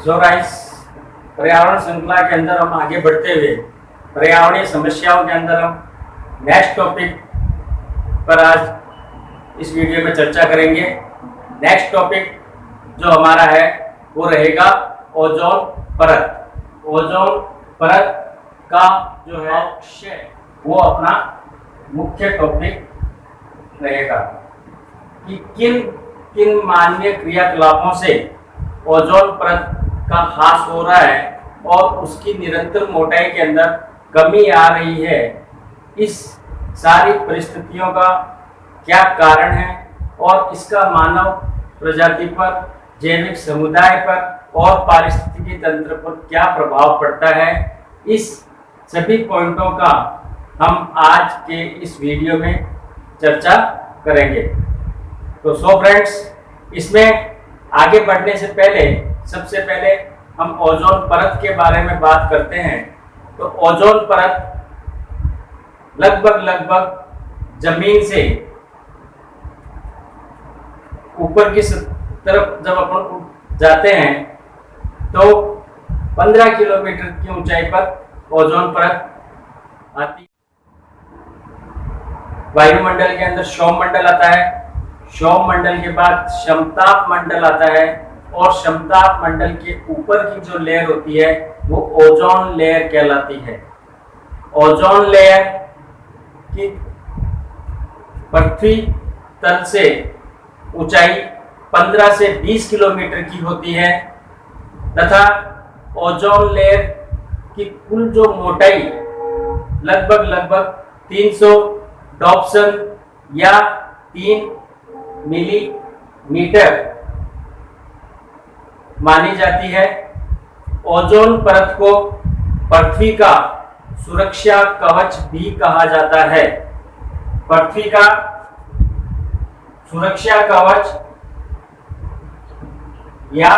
So guys, पर्यावरण श्रृंखला के अंदर हम आगे बढ़ते हुए पर्यावरणीय समस्याओं के अंदर हम नेक्स्ट टॉपिक पर आज इस वीडियो में चर्चा करेंगे। नेक्स्ट टॉपिक जो हमारा है वो रहेगा ओजोन परत। ओजोन परत का जो है वो अपना मुख्य टॉपिक रहेगा कि किन किन मानवीय क्रियाकलापों से ओजोन परत का ह्रास हो रहा है और उसकी निरंतर मोटाई के अंदर कमी आ रही है। इस सारी परिस्थितियों का क्या कारण है और इसका मानव प्रजाति पर, जैविक समुदाय पर और पारिस्थितिकी तंत्र पर क्या प्रभाव पड़ता है, इस सभी पॉइंटों का हम आज के इस वीडियो में चर्चा करेंगे। तो सो फ्रेंड्स, इसमें आगे बढ़ने से पहले सबसे पहले हम ओजोन परत के बारे में बात करते हैं। तो ओजोन परत लगभग जमीन से ऊपर की तरफ जब अपन जाते हैं तो 15 किलोमीटर की ऊंचाई पर ओजोन परत आती। वायुमंडल के अंदर क्षौम मंडल आता है, क्षौम मंडल के बाद समताप मंडल आता है और समताप मंडल के ऊपर की जो लेयर होती है वो ओजोन लेयर कहलाती है। ओजोन लेयर की पृथ्वी तल से ऊंचाई 15 से 20 किलोमीटर की होती है तथा ओजोन लेयर की कुल जो मोटाई लगभग 300 डॉप्सन या 3 मिलीमीटर मानी जाती है। ओजोन परत को पृथ्वी का सुरक्षा कवच भी कहा जाता है। पृथ्वी का सुरक्षा कवच या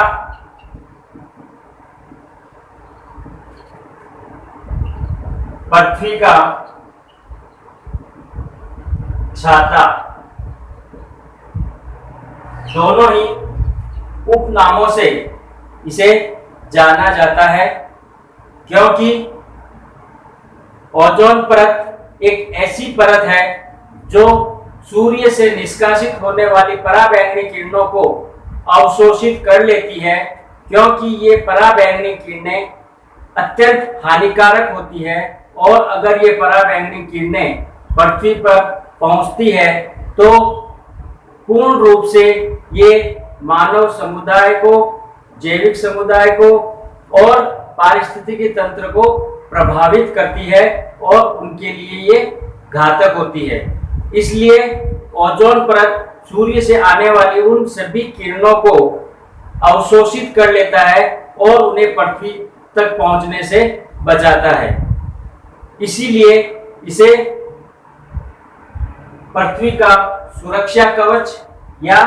पृथ्वी का छाता, दोनों ही उपनामों से इसे जाना जाता है, क्योंकि ओजोन परत एक ऐसी परत है जो सूर्य से निष्कासित होने वाली पराबैंगनी किरणों को अवशोषित कर लेती है। क्योंकि ये पराबैंगनी किरणें अत्यंत हानिकारक होती है और अगर ये पराबैंगनी किरणें पृथ्वी पर पहुंचती है तो पूर्ण रूप से ये मानव समुदाय को, जैविक समुदाय को और पारिस्थितिकी तंत्र को प्रभावित करती है और उनके लिए ये घातक होती है। इसलिए ओजोन परत सूर्य से आने वाली उन सभी किरणों को अवशोषित कर लेता है और उन्हें पृथ्वी तक पहुंचने से बचाता है। इसीलिए इसे पृथ्वी का सुरक्षा कवच या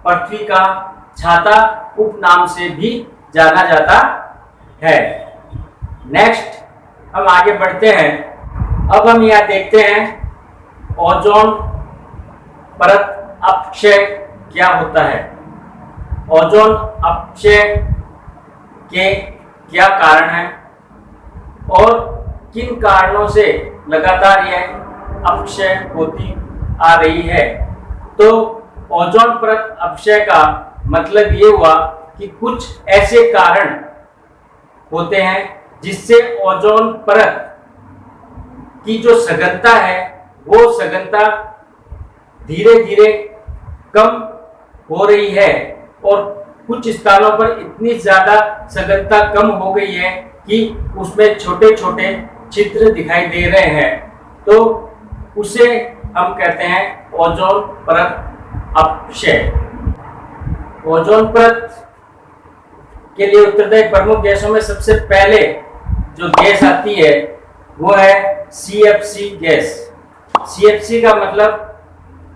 पृथ्वी का छाता उपनाम से भी जाना जाता है। नेक्स्ट हम आगे बढ़ते हैं। अब हम यहाँ देखते हैं ओजोन परत अपक्षय क्या होता है, ओजोन अपक्षय के क्या कारण हैं और किन कारणों से लगातार यह अपक्षय होती आ रही है। तो ओजोन परत अपक्षय का मतलब ये हुआ कि कुछ ऐसे कारण होते हैं जिससे ओजोन परत की जो सघनता है वो सघनता धीरे धीरे कम हो रही है और कुछ स्थानों पर इतनी ज्यादा सघनता कम हो गई है कि उसमें छोटे छोटे छिद्र दिखाई दे रहे हैं। तो उसे हम कहते हैं ओजोन परत अपक्षय। ओजोन परत के लिए उत्तरदायी प्रमुख गैसों में सबसे पहले जो गैस आती है वो है CFC गैस। CFC का मतलब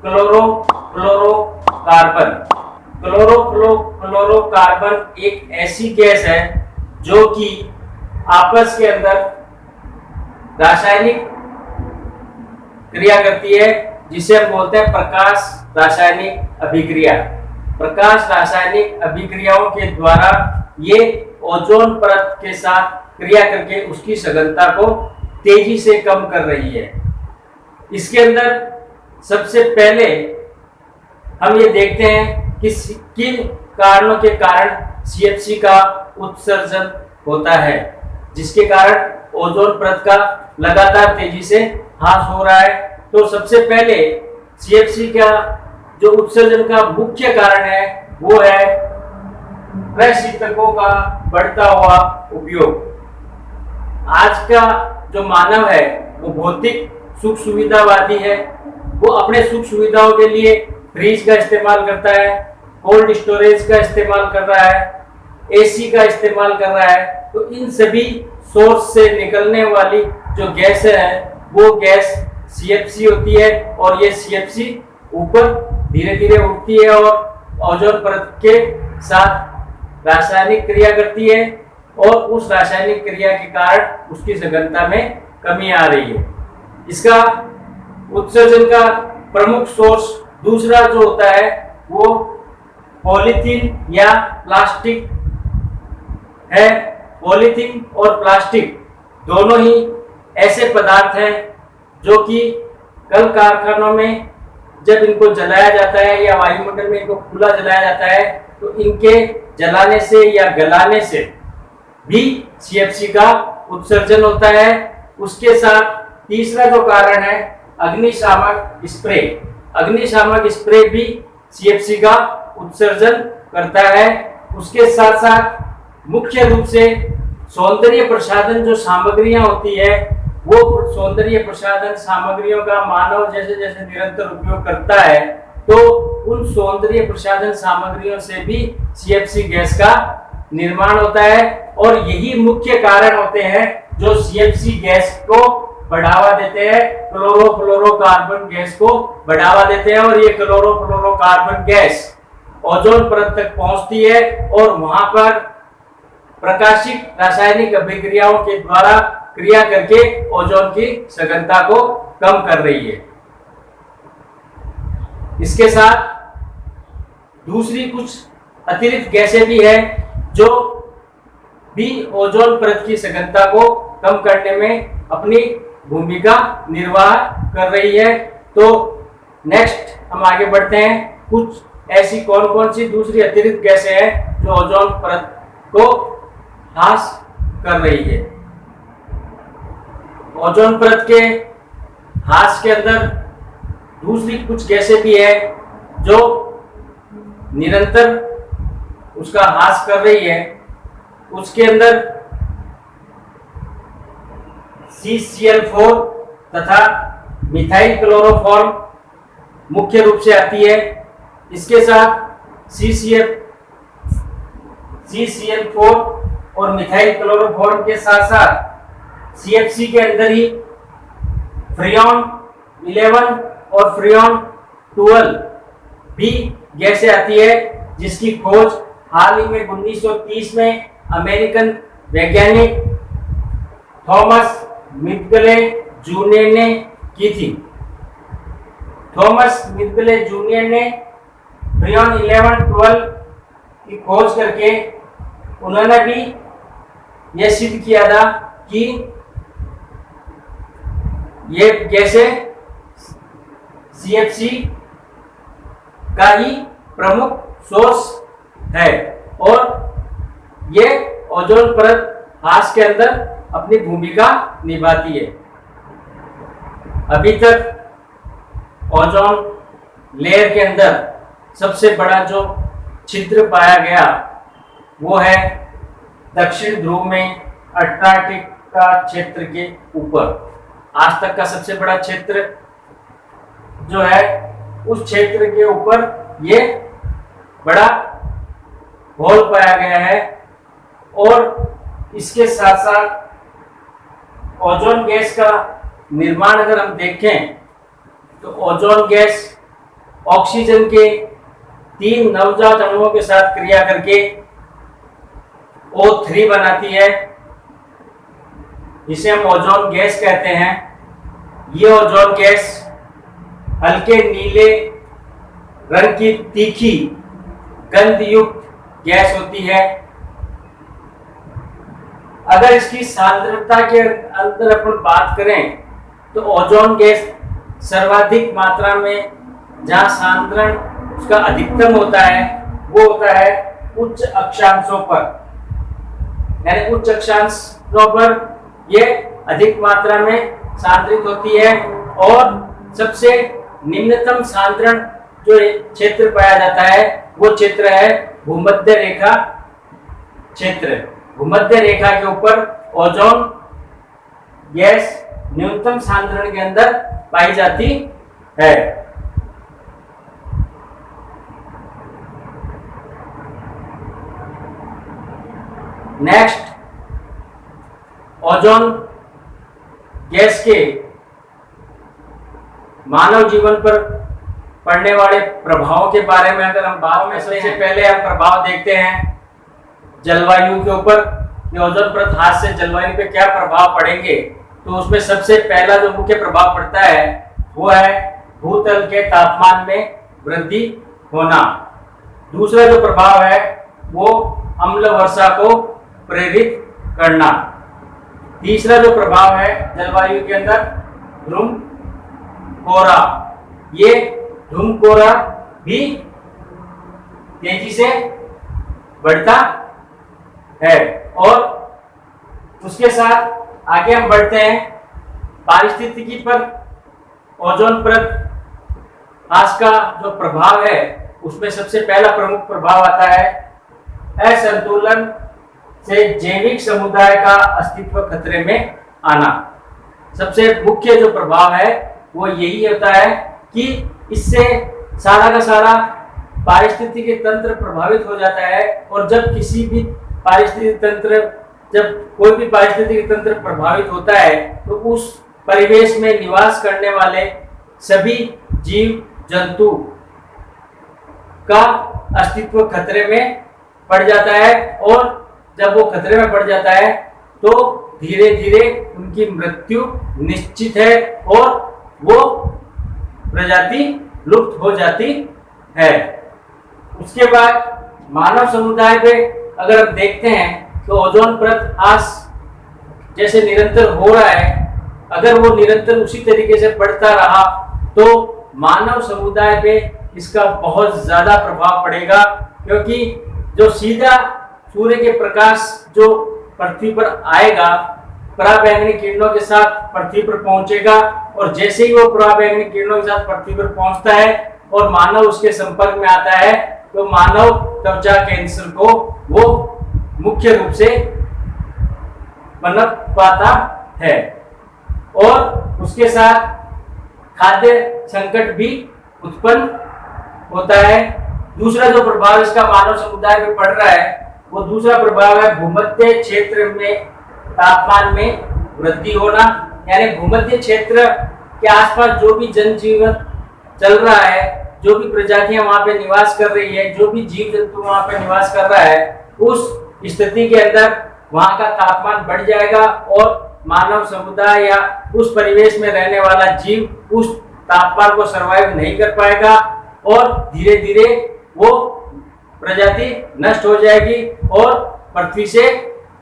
क्लोरोफ्लोरोकार्बन। क्लोरोफ्लोरोकार्बन एक ऐसी गैस है जो कि आपस के अंदर रासायनिक क्रिया करती है जिसे हम बोलते हैं प्रकाश रासायनिक अभिक्रिया। प्रकाश रासायनिक अभिक्रियाओं के द्वारा ये ओजोन परत के साथ क्रिया करके उसकी सघनता को तेजी से कम कर रही है। इसके अंदर सबसे पहले हम ये देखते हैं कि किन कारणों के कारण CFC का उत्सर्जन होता है, जिसके कारण ओजोन परत का लगातार तेजी से ह्रास हो रहा है। तो सबसे पहले CFC का जो उत्सर्जन का मुख्य कारण है वो है प्रशीतकों का बढ़ता हुआ उपयोग। आज का जो मानव है वो भौतिक सुख सुविधावादी है। वो अपने सुख सुविधाओं के लिए फ्रिज का इस्तेमाल करता है, कोल्ड स्टोरेज का इस्तेमाल कर रहा है, AC का इस्तेमाल कर रहा है। तो इन सभी सोर्स से निकलने वाली जो गैस है वो गैस CFC होती है और ये CFC ऊपर धीरे धीरे उठती है और ओजोन परत के साथ रासायनिक क्रिया करती है और उस रासायनिक क्रिया के कारण उसकी सघनता में कमी आ रही है। इसका उत्सर्जन का प्रमुख सोर्स दूसरा जो होता है वो पॉलीथीन या प्लास्टिक है। पॉलीथीन और प्लास्टिक दोनों ही ऐसे पदार्थ हैं जो कि कल कारखानों में जब इनको जलाया जाता है या वायुमंडल में इनको खुला जलाया जाता है तो इनके जलाने से या गलाने से भी CFC का उत्सर्जन होता है। उसके साथ तीसरा जो कारण है अग्निशामक स्प्रे। अग्निशामक स्प्रे भी CFC का उत्सर्जन करता है। उसके साथ साथ मुख्य रूप से सौंदर्य प्रसाधन जो सामग्रियां होती है वो सौंदर्य प्रसाधन सामग्रियों का मानव जैसे जैसे निरंतर उपयोग करता है तो उन सौंदर्य प्रसाधन सामग्रियों से भी CFC गैस का निर्माण होता है और यही मुख्य कारण होते हैं जो CFC गैस को बढ़ावा देते हैं, क्लोरोफ्लोरोकार्बन गैस को बढ़ावा देते हैं। और ये क्लोरोफ्लोरोकार्बन गैस ओजोन परत तक पहुंचती है और वहां पर प्रकाशिक रासायनिक अभिक्रियाओं के द्वारा क्रिया करके ओजोन की सघनता को कम कर रही है। इसके साथ दूसरी कुछ अतिरिक्त गैसें भी हैं जो भी ओजोन परत की सघनता को कम करने में अपनी भूमिका निर्वाह कर रही है। तो नेक्स्ट हम आगे बढ़ते हैं। कुछ ऐसी कौन कौन सी दूसरी अतिरिक्त गैसें हैं जो ओजोन परत को ह्रास कर रही है। ओजोन परत के ह्रास के अंदर दूसरी कुछ गैसें भी है जो निरंतर उसका ह्रास कर रही है। उसके अंदर CCl4 तथा मिथाइल क्लोरोफॉर्म मुख्य रूप से आती है। इसके साथ CCl4 और मिथाइल क्लोरोफॉर्म के साथ साथ CFC के अंदर ही फ्रियोन 11 और फ्रियोन 12 भी गैसें आती है, जिसकी खोज हाल ही में 1930 में अमेरिकन वैज्ञानिक थॉमस मिडगले जूनियर ने की थी। थॉमस मिडगले जूनियर ने फ्रियोन 11-12 की खोज करके उन्होंने भी यह सिद्ध किया था कि ये गैसें CFC का ही प्रमुख सोर्स है और ये ओजोन परत ह्रास के अंदर अपनी भूमिका निभाती है। अभी तक ओजोन लेयर के अंदर सबसे बड़ा जो छिद्र पाया गया वो है दक्षिण ध्रुव में अंटार्कटिक का क्षेत्र के ऊपर। आज तक का सबसे बड़ा क्षेत्र जो है उस क्षेत्र के ऊपर ये बड़ा होल पाया गया है। और इसके साथ साथ ओजोन गैस का निर्माण अगर हम देखें तो ओजोन गैस ऑक्सीजन के 3 नवजात अणुओं के साथ क्रिया करके O3 बनाती है, जिसे हम ओजोन गैस कहते हैं। ये ओजोन गैस हल्के नीले रंग की तीखी गंध युक्त गैस होती है। अगर इसकी सांद्रता के अंदर अपन बात करें तो ओजोन गैस सर्वाधिक मात्रा में जहां सांद्रण उसका अधिकतम होता है वो होता है उच्च अक्षांशों पर, यानी उच्च अक्षांशों पर ये अधिक मात्रा में सांद्रित होती है। और सबसे निम्नतम सांद्रण जो क्षेत्र पाया जाता है वो क्षेत्र है भूमध्य रेखा क्षेत्र। भूमध्य रेखा के ऊपर ओजोन गैस न्यूनतम सांद्रण के अंदर पाई जाती है। नेक्स्ट, ओजोन गैस के मानव जीवन पर पड़ने वाले प्रभावों के बारे में अगर हम बात में सबसे पहले हम प्रभाव देखते हैं जलवायु के ऊपर, ओजोन परत हाथ से जलवायु पे क्या प्रभाव पड़ेंगे। तो उसमें सबसे पहला जो मुख्य प्रभाव पड़ता है वो है भूतल के तापमान में वृद्धि होना। दूसरा जो प्रभाव है वो अम्ल वर्षा को प्रेरित करना। तीसरा जो प्रभाव है जलवायु के अंदर ध्रुव कोहरा, ये ध्रुव कोहरा भी तेजी से बढ़ता है। और उसके साथ आगे हम बढ़ते हैं पारिस्थितिकी पर ओजोन परत आज का जो प्रभाव है उसमें सबसे पहला प्रमुख प्रभाव आता है असंतुलन से जैविक समुदाय का अस्तित्व खतरे में आना। सबसे मुख्य जो प्रभाव है वो यही होता है कि इससे सारा का सारा पारिस्थितिकी तंत्र प्रभावित हो जाता है। और जब किसी भी जब कोई भी पारिस्थितिकी तंत्र प्रभावित होता है तो उस परिवेश में निवास करने वाले सभी जीव जंतु का अस्तित्व खतरे में पड़ जाता है। और जब वो खतरे में पड़ जाता है तो धीरे धीरे उनकी मृत्यु निश्चित है और वो प्रजाति लुप्त हो जाती है। उसके बाद मानव समुदाय पे अगर हम देखते हैं तो ओजोन परत आज जैसे निरंतर हो रहा है, अगर वो निरंतर उसी तरीके से बढ़ता रहा तो मानव समुदाय पे इसका बहुत ज्यादा प्रभाव पड़ेगा। क्योंकि जो सीधा सूर्य के प्रकाश जो पृथ्वी पर आएगा पराबैंगनी किरणों के साथ पृथ्वी पर पहुंचेगा, और जैसे ही वो पराबैंगनी किरणों के साथ पृथ्वी पर पहुंचता है और मानव उसके संपर्क में आता है तो मानव त्वचा कैंसर को वो मुख्य रूप से पनप पाता है। और उसके साथ खाद्य संकट भी उत्पन्न होता है। दूसरा जो प्रभाव इसका मानव समुदाय पर पड़ रहा है वो दूसरा प्रभाव है भूमध्य क्षेत्र में तापमान में वृद्धि होना। यानी भूमध्य क्षेत्र के आसपास जो भी जनजीवन चल रहा है, जो भी प्रजातियां वहां पे निवास कर रही है, जो भी जीव जंतु वहां पे निवास कर रहा है, उस स्थिति के अंदर वहां का तापमान बढ़ जाएगा और मानव समुदाय या उस परिवेश में रहने वाला जीव उस तापमान को सरवाइव नहीं कर पाएगा और धीरे धीरे वो प्रजाति नष्ट हो जाएगी और पृथ्वी से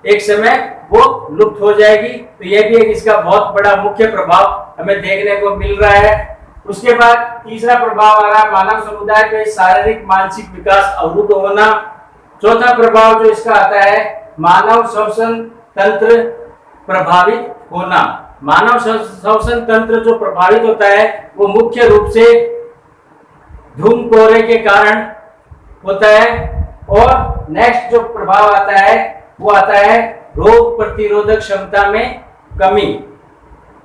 एक समय वो लुप्त हो जाएगी। तो यह भी एक इसका बहुत बड़ा मुख्य प्रभाव हमें देखने को मिल रहा है। उसके बाद तीसरा प्रभाव आ रहा है मानव समुदाय पे शारीरिक मानसिक विकास अवरुद्ध होना। चौथा प्रभाव जो इसका आता है मानव श्वसन तंत्र प्रभावित होना। मानव श्वसन तंत्र जो प्रभावित होता है वो मुख्य रूप से धूम कोहरे के कारण होता है। और नेक्स्ट जो प्रभाव आता है वो आता है रोग प्रतिरोधक क्षमता में कमी।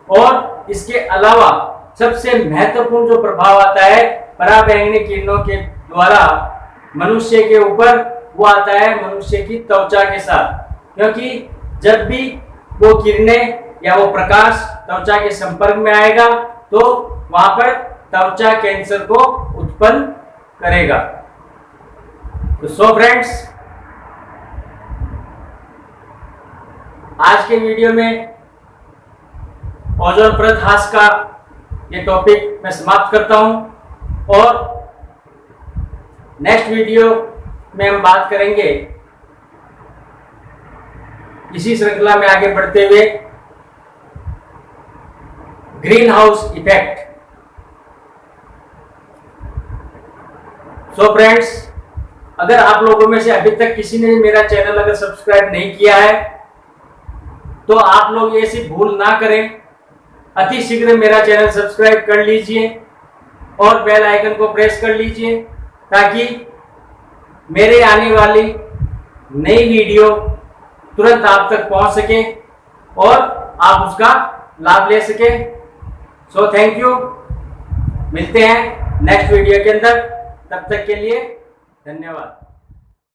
और इसके अलावा सबसे महत्वपूर्ण जो प्रभाव आता है पराबैंगनी किरणों के द्वारा मनुष्य के ऊपर वो आता है मनुष्य की त्वचा के साथ। क्योंकि जब भी वो किरणें या वो प्रकाश त्वचा के संपर्क में आएगा तो वहां पर त्वचा कैंसर को उत्पन्न करेगा। तो सो फ्रेंड्स, आज के वीडियो में ओजोन परत ह्रास का ये टॉपिक मैं समाप्त करता हूं और नेक्स्ट वीडियो में हम बात करेंगे इसी श्रृंखला में आगे बढ़ते हुए green house effect. So friends, अगर आप लोगों में से अभी तक किसी ने मेरा चैनल अगर सब्सक्राइब नहीं किया है तो आप लोग ऐसी भूल ना करें, अति शीघ्र मेरा चैनल सब्सक्राइब कर लीजिए और बेल आइकन को प्रेस कर लीजिए ताकि मेरे आने वाली नई वीडियो तुरंत आप तक पहुंच सके और आप उसका लाभ ले सके। सो थैंक यू, मिलते हैं नेक्स्ट वीडियो के अंदर, तब तक के लिए धन्यवाद।